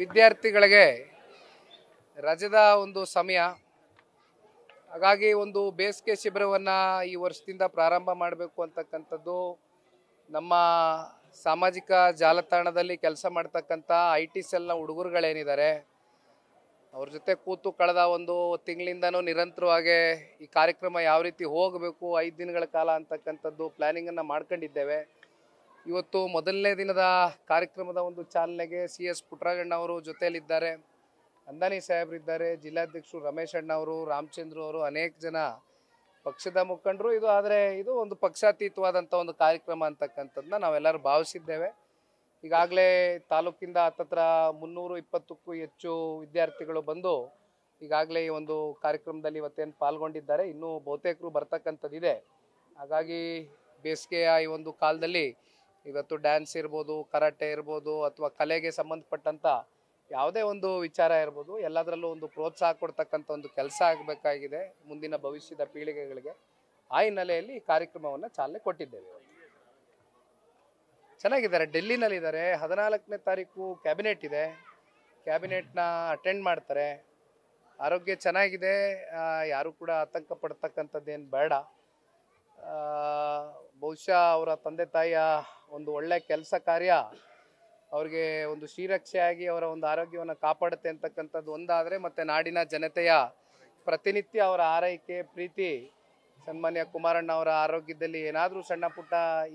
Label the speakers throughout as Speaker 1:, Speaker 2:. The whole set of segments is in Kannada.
Speaker 1: ವಿದ್ಯಾರ್ಥಿಗಳಿಗೆ ರಜದ ಒಂದು ಸಮಯ, ಹಾಗಾಗಿ ಒಂದು ಬೇಸಿಗೆ ಶಿಬಿರವನ್ನು ಈ ವರ್ಷದಿಂದ ಪ್ರಾರಂಭ ಮಾಡಬೇಕು ಅಂತಕ್ಕಂಥದ್ದು ನಮ್ಮ ಸಾಮಾಜಿಕ ಜಾಲತಾಣದಲ್ಲಿ ಕೆಲಸ ಮಾಡ್ತಕ್ಕಂಥ IT ಸೆಲ್ನ ಹುಡುಗರುಗಳೇನಿದ್ದಾರೆ ಅವ್ರ ಜೊತೆ ಕೂತು ಕಳೆದ ಒಂದು ತಿಂಗಳಿಂದನೂ ನಿರಂತರವಾಗಿ ಈ ಕಾರ್ಯಕ್ರಮ ಯಾವ ರೀತಿ ಹೋಗಬೇಕು 5 ದಿನಗಳ ಕಾಲ ಅಂತಕ್ಕಂಥದ್ದು ಪ್ಲ್ಯಾನಿಂಗನ್ನು ಮಾಡ್ಕೊಂಡಿದ್ದೇವೆ. ಇವತ್ತು ಮೊದಲನೇ ದಿನದ ಕಾರ್ಯಕ್ರಮದ ಒಂದು ಚಾಲನೆಗೆ CS ಪುಟ್ಟರಾಜಣ್ಣ ಅವರು ಜೊತೆಯಲ್ಲಿದ್ದಾರೆ, ಅಂದಾನಿ ಸಾಹೇಬರಿದ್ದಾರೆ, ಜಿಲ್ಲಾಧ್ಯಕ್ಷರು ರಮೇಶ್ ಅಣ್ಣ ಅವರು, ರಾಮಚಂದ್ರ ಅವರು, ಅನೇಕ ಜನ ಪಕ್ಷದ ಮುಖಂಡರು. ಇದು ಒಂದು ಪಕ್ಷಾತೀತವಾದಂಥ ಒಂದು ಕಾರ್ಯಕ್ರಮ ಅಂತಕ್ಕಂಥದ್ದನ್ನ ನಾವೆಲ್ಲರೂ ಭಾವಿಸಿದ್ದೇವೆ. ಈಗಾಗಲೇ ತಾಲೂಕಿಂದ ಹತ್ತತ್ರ 320ಕ್ಕೂ ಹೆಚ್ಚು ವಿದ್ಯಾರ್ಥಿಗಳು ಬಂದು ಈಗಾಗಲೇ ಈ ಒಂದು ಕಾರ್ಯಕ್ರಮದಲ್ಲಿ ಇವತ್ತೇನು ಪಾಲ್ಗೊಂಡಿದ್ದಾರೆ. ಇನ್ನೂ ಬಹುತೇಕರು ಬರ್ತಕ್ಕಂಥದ್ದಿದೆ. ಹಾಗಾಗಿ ಬೇಸಿಗೆಯ ಈ ಒಂದು ಕಾಲದಲ್ಲಿ ಇವತ್ತು ಡ್ಯಾನ್ಸ್ ಇರ್ಬೋದು, ಕರಾಟೆ ಇರ್ಬೋದು, ಅಥವಾ ಕಲೆಗೆ ಸಂಬಂಧಪಟ್ಟಂಥ ಯಾವುದೇ ಒಂದು ವಿಚಾರ ಇರ್ಬೋದು, ಎಲ್ಲದರಲ್ಲೂ ಒಂದು ಪ್ರೋತ್ಸಾಹ ಕೊಡ್ತಕ್ಕಂಥ ಒಂದು ಕೆಲಸ ಆಗಬೇಕಾಗಿದೆ ಮುಂದಿನ ಭವಿಷ್ಯದ ಪೀಳಿಗೆಗಳಿಗೆ. ಆ ಹಿನ್ನೆಲೆಯಲ್ಲಿ ಈ ಕಾರ್ಯಕ್ರಮವನ್ನು ಚಾಲನೆ ಕೊಟ್ಟಿದ್ದೇವೆ. ಚೆನ್ನಾಗಿದ್ದಾರೆ, ಡೆಲ್ಲಿನಲ್ಲಿದ್ದಾರೆ. 14ನೇ ತಾರೀಕು ಕ್ಯಾಬಿನೆಟ್ ಇದೆ, ಕ್ಯಾಬಿನೆಟ್ನ ಅಟೆಂಡ್ ಮಾಡ್ತಾರೆ. ಆರೋಗ್ಯ ಚೆನ್ನಾಗಿದೆ, ಯಾರು ಕೂಡ ಆತಂಕ ಪಡ್ತಕ್ಕಂಥದ್ದೇನು ಬೇಡ. ಬಹುಶಃ ಅವರ ತಂದೆ ತಾಯಿಯ ಒಂದು ಒಳ್ಳೆ ಕೆಲಸ ಕಾರ್ಯ ಅವ್ರಿಗೆ ಒಂದು ಶ್ರೀರಕ್ಷೆಯಾಗಿ ಅವರ ಒಂದು ಆರೋಗ್ಯವನ್ನು ಕಾಪಾಡುತ್ತೆ ಅಂತಕ್ಕಂಥದ್ದು ಒಂದಾದರೆ, ಮತ್ತು ನಾಡಿನ ಜನತೆಯ ಪ್ರತಿನಿತ್ಯ ಅವರ ಆರೈಕೆ ಪ್ರೀತಿ ಸನ್ಮಾನ್ಯ ಕುಮಾರಣ್ಣ ಅವರ ಆರೋಗ್ಯದಲ್ಲಿ ಏನಾದರೂ ಸಣ್ಣ ಪುಟ್ಟ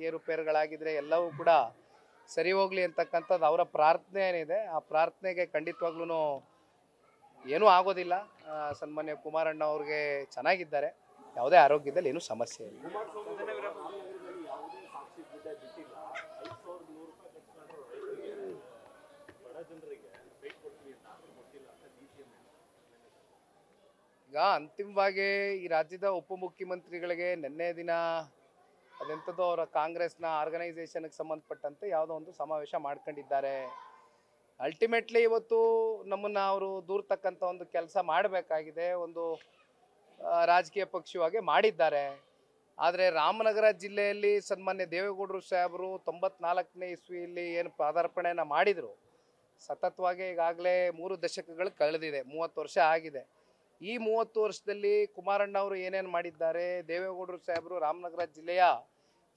Speaker 1: ಏರುಪೇರುಗಳಾಗಿದ್ದರೆ ಎಲ್ಲವೂ ಕೂಡ ಸರಿ ಹೋಗಲಿ ಅಂತಕ್ಕಂಥದ್ದು ಅವರ ಪ್ರಾರ್ಥನೆ ಏನಿದೆ. ಆ ಪ್ರಾರ್ಥನೆಗೆ ಖಂಡಿತವಾಗ್ಲೂ ಏನೂ ಆಗೋದಿಲ್ಲ. ಸನ್ಮಾನ್ಯ ಕುಮಾರಣ್ಣ ಅವ್ರಿಗೆ ಚೆನ್ನಾಗಿದ್ದಾರೆ, ಯಾವುದೇ ಆರೋಗ್ಯದಲ್ಲಿ ಏನೂ ಸಮಸ್ಯೆ ಇಲ್ಲ. ಈಗ ಅಂತಿಮವಾಗಿ ಈ ರಾಜ್ಯದ ಉಪಮುಖ್ಯಮಂತ್ರಿಗಳಿಗೆ ನಿನ್ನೆ ದಿನ ಅದೆಂಥದ್ದು ಅವರ ಕಾಂಗ್ರೆಸ್ನ ಆರ್ಗನೈಸೇಷನ್ಗೆ ಸಂಬಂಧಪಟ್ಟಂತೆ ಯಾವುದೋ ಒಂದು ಸಮಾವೇಶ ಮಾಡ್ಕೊಂಡಿದ್ದಾರೆ. ಅಲ್ಟಿಮೇಟ್ಲಿ ಇವತ್ತು ನಮ್ಮನ್ನು ಅವರು ದೂರ್ತಕ್ಕಂಥ ಒಂದು ಕೆಲಸ ಮಾಡಬೇಕಾಗಿದೆ, ಒಂದು ರಾಜಕೀಯ ಪಕ್ಷವಾಗಿ ಮಾಡಿದ್ದಾರೆ. ಆದರೆ ರಾಮನಗರ ಜಿಲ್ಲೆಯಲ್ಲಿ ಸನ್ಮಾನ್ಯ ದೇವೇಗೌಡರು ಸಾಹೇಬರು 94ನೇ ಇಸ್ವಿಯಲ್ಲಿ ಏನು ಪಾದಾರ್ಪಣೆಯನ್ನು ಮಾಡಿದರು, ಸತತವಾಗಿ ಈಗಾಗಲೇ 3 ದಶಕಗಳು ಕಳೆದಿದೆ, 30 ವರ್ಷ ಆಗಿದೆ. ಈ 30 ವರ್ಷದಲ್ಲಿ ಕುಮಾರಣ್ಣ ಅವರು ಏನೇನು ಮಾಡಿದ್ದಾರೆ, ದೇವೇಗೌಡರು ಸಾಹೇಬರು ರಾಮನಗರ ಜಿಲ್ಲೆಯ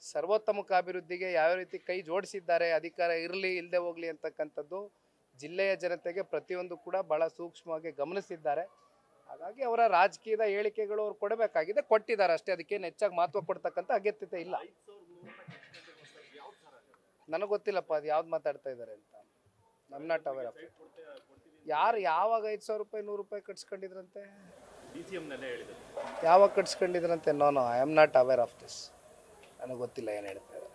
Speaker 1: ಸರ್ವೋತ್ತಮಕ ಅಭಿವೃದ್ಧಿಗೆ ಯಾವ ರೀತಿ ಕೈ ಜೋಡಿಸಿದ್ದಾರೆ, ಅಧಿಕಾರ ಇರಲಿ ಇಲ್ಲದೆ ಹೋಗಲಿ ಅಂತಕ್ಕಂಥದ್ದು ಜಿಲ್ಲೆಯ ಜನತೆಗೆ ಪ್ರತಿಯೊಂದು ಕೂಡ ಭಾಳ ಸೂಕ್ಷ್ಮವಾಗಿ ಗಮನಿಸಿದ್ದಾರೆ. ಹಾಗಾಗಿ ಅವರ ರಾಜಕೀಯದ ಹೇಳಿಕೆಗಳು ಅವ್ರು ಕೊಡಬೇಕಾಗಿದೆ, ಕೊಟ್ಟಿದ್ದಾರೆ ಅಷ್ಟೇ. ಅದಕ್ಕೇನು ಹೆಚ್ಚಾಗಿ ಮಹತ್ವ ಕೊಡ್ತಕ್ಕಂಥ ಅಗತ್ಯತೆ ಇಲ್ಲ. ನನಗೆ ಗೊತ್ತಿಲ್ಲಪ್ಪ ಅದು ಯಾವ್ದು ಮಾತಾಡ್ತಾ ಇದ್ದಾರೆ ಅಂತ. ನಮ್ ನಾಟ್ ಅವೇರ್ ಆಫ್ ಇಟ್. ಯಾರು ಯಾವಾಗ 5,000 ರೂಪಾಯಿ 100 ರೂಪಾಯಿ ಕಟ್ಸ್ಕೊಂಡಿದ್ರಂತೆ, ಯಾವಾಗ ಕಟ್ಸ್ಕೊಂಡಿದ್ರಂತೆ? No I am not aware of this. ನನಗೆ ಗೊತ್ತಿಲ್ಲ ಏನು ಹೇಳ್ತಾ ಇದ್ದಾರೆ.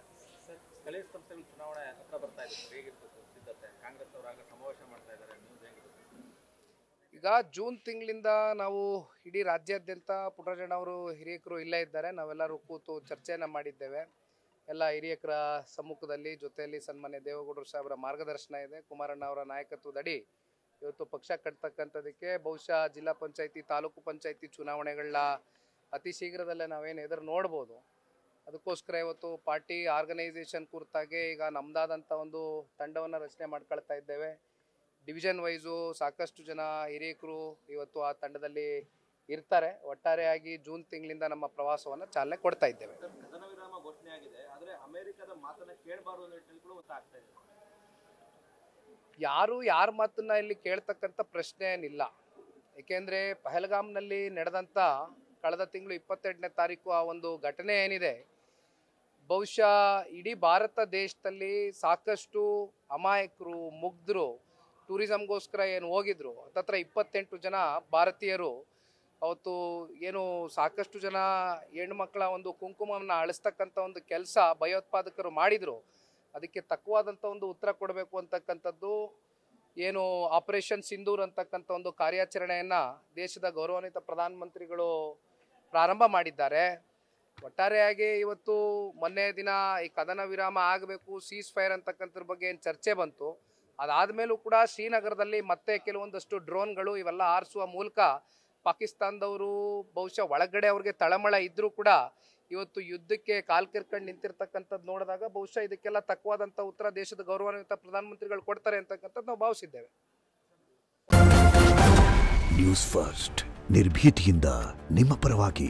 Speaker 1: ಈಗ ಜೂನ್ ತಿಂಗಳಿಂದ ನಾವು ಇಡೀ ರಾಜ್ಯಾದ್ಯಂತ ಪುಟ್ಟರಾಜಣ್ಣ ಅವರು ಹಿರಿಯಕರು ಇಲ್ಲೇ ಇದ್ದಾರೆ, ನಾವೆಲ್ಲರೂ ಕೂತು ಚರ್ಚೆಯನ್ನು ಮಾಡಿದ್ದೇವೆ. ಎಲ್ಲ ಹಿರಿಯಕರ ಸಮ್ಮುಖದಲ್ಲಿ ಜೊತೆಯಲ್ಲಿ ಸನ್ಮಾನ್ಯ ದೇವೇಗೌಡರು ಸಾಹೇಬರ ಮಾರ್ಗದರ್ಶನ ಇದೆ. ಕುಮಾರಣ್ಣ ಅವರ ನಾಯಕತ್ವದಡಿ ಇವತ್ತು ಪಕ್ಷ ಕಟ್ತಕ್ಕಂಥದಕ್ಕೆ ಬಹುಶಃ ಜಿಲ್ಲಾ ಪಂಚಾಯತಿ ತಾಲೂಕು ಪಂಚಾಯತಿ ಚುನಾವಣೆಗಳನ್ನ ಅತಿ ಶೀಘ್ರದಲ್ಲೇ ನಾವೇನು ಎದುರು ನೋಡ್ಬೋದು. ಅದಕ್ಕೋಸ್ಕರ ಇವತ್ತು ಪಾರ್ಟಿ ಆರ್ಗನೈಸೇಷನ್ ಕುರಿತಾಗೆ ಈಗ ನಮ್ಮದಾದಂಥ ಒಂದು ತಂಡವನ್ನು ರಚನೆ ಮಾಡ್ಕೊಳ್ತಾ ಇದ್ದೇವೆ. ಡಿವಿಷನ್ ವೈಸು ಸಾಕಷ್ಟು ಜನ ಹಿರಿಯಕರು ಇವತ್ತು ಆ ತಂಡದಲ್ಲಿ ಇರ್ತಾರೆ. ಒಟ್ಟಾರೆಯಾಗಿ ಜೂನ್ ತಿಂಗಳಿಂದ ನಮ್ಮ ಪ್ರವಾಸವನ್ನು ಚಾಲನೆ ಕೊಡ್ತಾ ಇದ್ದೇವೆ. ಯಾರು ಯಾರ ಮಾತನ್ನ ಇಲ್ಲಿ ಕೇಳ್ತಕ್ಕಂಥ ಪ್ರಶ್ನೆ ಏನಿಲ್ಲ. ಏಕೆಂದರೆ ಪಹಲ್ಗಾಮ್ನಲ್ಲಿ ನಡೆದಂಥ ಕಳೆದ ತಿಂಗಳು 22ನೇ ತಾರೀಕು ಆ ಒಂದು ಘಟನೆ ಏನಿದೆ, ಬಹುಶಃ ಇಡೀ ಭಾರತ ದೇಶದಲ್ಲಿ ಸಾಕಷ್ಟು ಅಮಾಯಕರು ಮುಗ್ಧರು ಟೂರಿಸಮ್ಗೋಸ್ಕರ ಏನು ಹೋಗಿದ್ರು, ಹತ್ತತ್ರ 28 ಜನ ಭಾರತೀಯರು ಅವತ್ತು ಏನು ಸಾಕಷ್ಟು ಜನ ಹೆಣ್ಮಕ್ಳ ಒಂದು ಕುಂಕುಮವನ್ನು ಅಳಿಸ್ತಕ್ಕಂಥ ಒಂದು ಕೆಲಸ ಭಯೋತ್ಪಾದಕರು ಮಾಡಿದರು. ಅದಕ್ಕೆ ತಕ್ಕವಾದಂಥ ಒಂದು ಉತ್ತರ ಕೊಡಬೇಕು ಅಂತಕ್ಕಂಥದ್ದು ಏನು ಆಪರೇಷನ್ ಸಿಂಧೂರ್ ಅಂತಕ್ಕಂಥ ಒಂದು ಕಾರ್ಯಾಚರಣೆಯನ್ನು ದೇಶದ ಗೌರವಾನ್ವಿತ ಪ್ರಧಾನಮಂತ್ರಿಗಳು ಪ್ರಾರಂಭ ಮಾಡಿದ್ದಾರೆ. ಒಟ್ಟಾರೆಯಾಗಿ ಇವತ್ತು ಮೊನ್ನೆ ದಿನ ಈ ಕದನ ವಿರಾಮ ಆಗಬೇಕು, ಸೀಸ್ ಫೈರ್ ಅಂತಕ್ಕಂಥದ್ರ ಬಗ್ಗೆ ಏನು ಚರ್ಚೆ ಬಂತು, ಅದಾದಮೇಲೂ ಕೂಡ ಶ್ರೀನಗರದಲ್ಲಿ ಮತ್ತೆ ಕೆಲವೊಂದಷ್ಟು ಡ್ರೋನ್ಗಳು ಇವೆಲ್ಲ ಹಾರಿಸುವ ಮೂಲಕ ಪಾಕಿಸ್ತಾನದವರು ಬಹುಶಃ ಒಳಗಡೆ ಅವ್ರಿಗೆ ತಳಮಳ ಇದ್ದರೂ ಕೂಡ ಇವತ್ತು ಯುದ್ಧಕ್ಕೆ ಕಾಲ್ ಕೆರ್ಕೊಂಡು ನಿಂತಿರ್ತಕ್ಕಂಥದ್ದು ನೋಡಿದಾಗ ಬಹುಶಃ ಇದಕ್ಕೆಲ್ಲ ತಕ್ಕವಾದಂಥ ಉತ್ತರ ದೇಶದ ಗೌರವಾನ್ವಿತ ಪ್ರಧಾನಮಂತ್ರಿಗಳು ಕೊಡ್ತಾರೆ ಅಂತಕ್ಕಂಥದ್ದು ನಾವು ಭಾವಿಸಿದ್ದೇವೆ.
Speaker 2: ನ್ಯೂಸ್ ಫಸ್ಟ್ ನಿರ್ಭೀತಿಯಿಂದ ನಿಮ್ಮ ಪರವಾಗಿ.